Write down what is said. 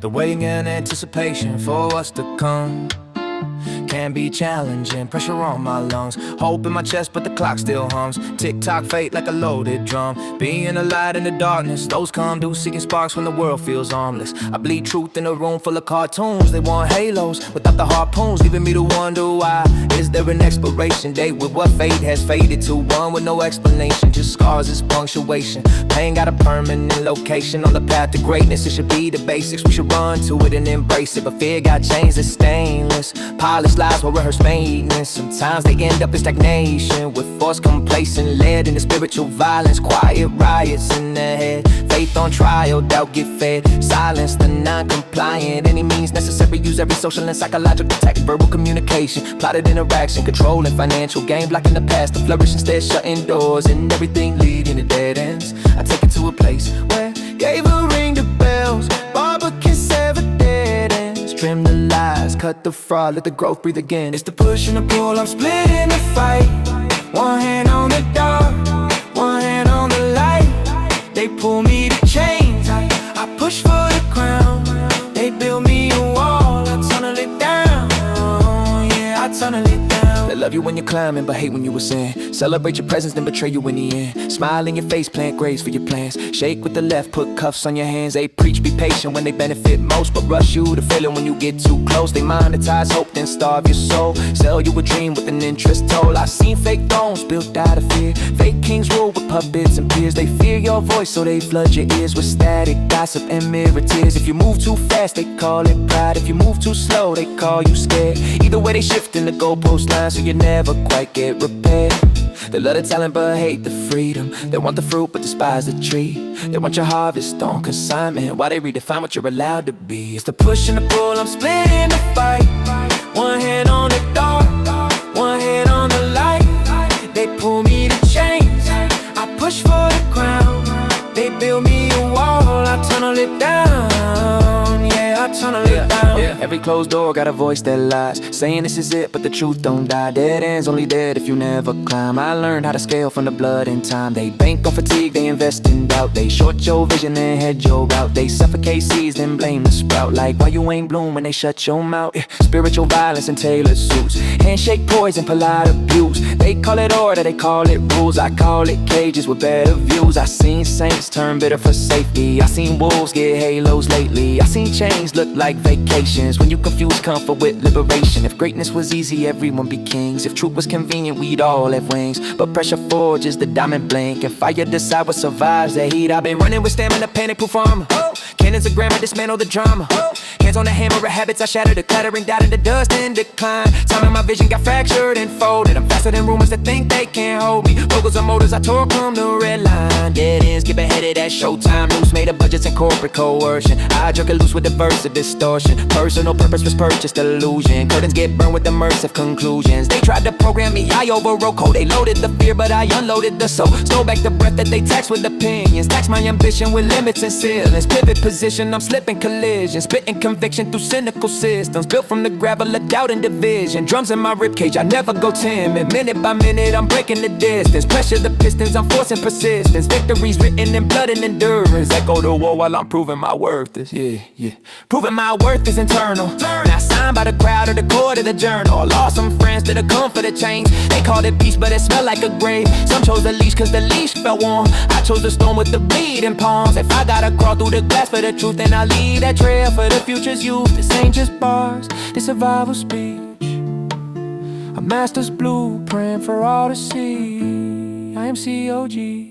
The waiting and anticipation for what's to come can be challenging, pressure on my lungs, hope in my chest but the clock still hums. Tick-tock fate like a loaded drum, being a light in the darkness. Those come due seeking sparks when the world feels armless. I bleed truth in a room full of cartoons. They want halos without the harpoons, leaving me to wonder why. Is there an expiration date with what fate has faded to? One with no explanation, just scars as punctuation. Pain got a permanent location on the path to greatness. It should be the basics, we should run to it and embrace it. But fear got chains that's stainless, polished lies will rehearse maintenance. Sometimes they end up in stagnation, with force complacent, led into spiritual violence. Quiet riots in the head, faith on trial, doubt get fed. Silence the non-compliant, any means necessary. Use every social and psychological tactic. Verbal communication, plotted interaction, controlling financial gain, blocking the past to flourish instead, shutting doors and everything leading to dead ends. I take it to a place where gave a ring to bells, barber can sever dead ends, trim the lies, cut the fraud, let the growth breathe again. It's the push and the pull, I'm splitting the fight. One hand on the dark, one hand on the light. They pull me to chains, I push for the crown. They build me a wall, I tunnel it down. Yeah, I tunnel it down. They love you when you're climbing, but hate when you ascend. Celebrate your presence, then betray you in the end. Smile in your face, plant graves for your plans. Shake with the left, put cuffs on your hands. They preach, be patient when they benefit most, but rush you to feel it when you get too close. They monetize hope, then starve your soul. Sell you a dream with an interest toll. I've seen fake thrones built out of fear. Fake kings rule with puppets and peers. They fear your voice, so they flood your ears with static, gossip, and mirror tears. If you move too fast, they call it pride. If you move too slow, they call you scared. Either way, they shifting the goalpost line, so you never quite get repaired. They love the talent but hate the freedom. They want the fruit but despise the tree. They want your harvest on consignment while they redefine what you're allowed to be. It's the push and the pull, I'm splitting the fight. One hand on the dark, one hand on the light. They pull me to chains, I push for the crown. They build me a wall, I tunnel it down. Yeah, I tunnel it down. Every closed door got a voice that lies, saying this is it, but the truth don't die. Dead ends only dead if you never climb. I learned how to scale from the blood and time. They bank on fatigue, they invest in doubt. They short your vision and head your route. They suffocate seeds, then blame the sprout. Like why you ain't bloom when they shut your mouth. Spiritual violence and tailored suits, handshake poison, polite abuse. They call it order, they call it rules. I call it cages with better views. I seen saints turn bitter for safety. I seen wolves get halos lately. I seen chains look like vacations when you confuse comfort with liberation. If greatness was easy, everyone be kings. If truth was convenient, we'd all have wings. But pressure forges the diamond blink, and fire decide what survives the heat. I've been running with stamina, panic-proof armor. Cannons of grammar, dismantle the drama. Hands on the hammer of habits, I shatter the clattering down in the dust and decline. Time in my vision got fractured and folded. I'm faster than rumors that think they can't hold me. Focus on motors, I tore from the red line. Dead ends, skip ahead of that showtime. Loose made of budgets and corporate coercion. I jerk it loose with the verse of distortion. Personal purpose was purchased illusion. Curtains get burned with immersive conclusions. They tried to program me, I overwrote code. They loaded the fear, but I unloaded the soul. Stole back the breath that they taxed with opinions. Tax my ambition with limits and ceilings. Pivot position, I'm slipping collisions. Spitting conviction through cynical systems. Built from the gravel of doubt and division. Drums in my ribcage, I never go timid. Minute by minute, I'm breaking the distance. Pressure the pistons, I'm forcing persistence. Victories written in blood and endurance. Echo the war while I'm proving my worth is, proving my worth is internal. Not signed by the crowd or the court of the journal. I lost some friends that have come for the change. They called it peace, but it smelled like a grave. Some chose the leash cause the leash felt warm. I chose the storm with the bleeding palms. If I gotta crawl through the glass for the truth, then I'll leave that trail for the future's youth. This ain't just bars, this survival speech. A master's blueprint for all to see. I am COG.